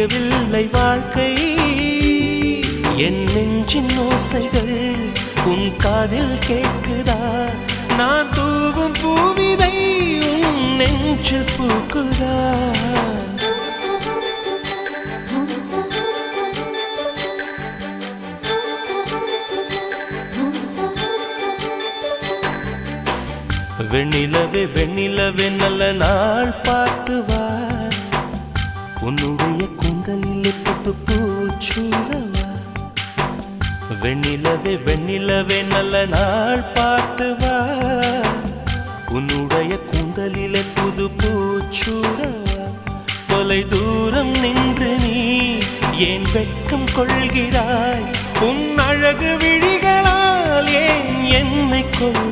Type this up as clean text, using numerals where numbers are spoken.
விடியவில்லை வாழ்க்கை என் நெஞ்சின் ஓசைகள் உன் காதில் கேட்குதா நான் தூவும் பூவிதை உன் நெஞ்சில் பூக்குதா வெண்ணிலவே வெண்ணிலவே நல்ல நாள் பார்த்து வா உன்னுடைய கூந்தலில் புத்து பூச்சூடவா வெண்ணிலவே வெண்ணிலவே நல்ல நாள் பார்த்து வா உன்னுடைய கூந்தலில் புது பூச்சூடவா தொலை தூரம் நின்று நீ ஏன் வெட்கம் கொள்கிறாய் உன் அழகு விழிகளால் ஏன் என்னை கொள்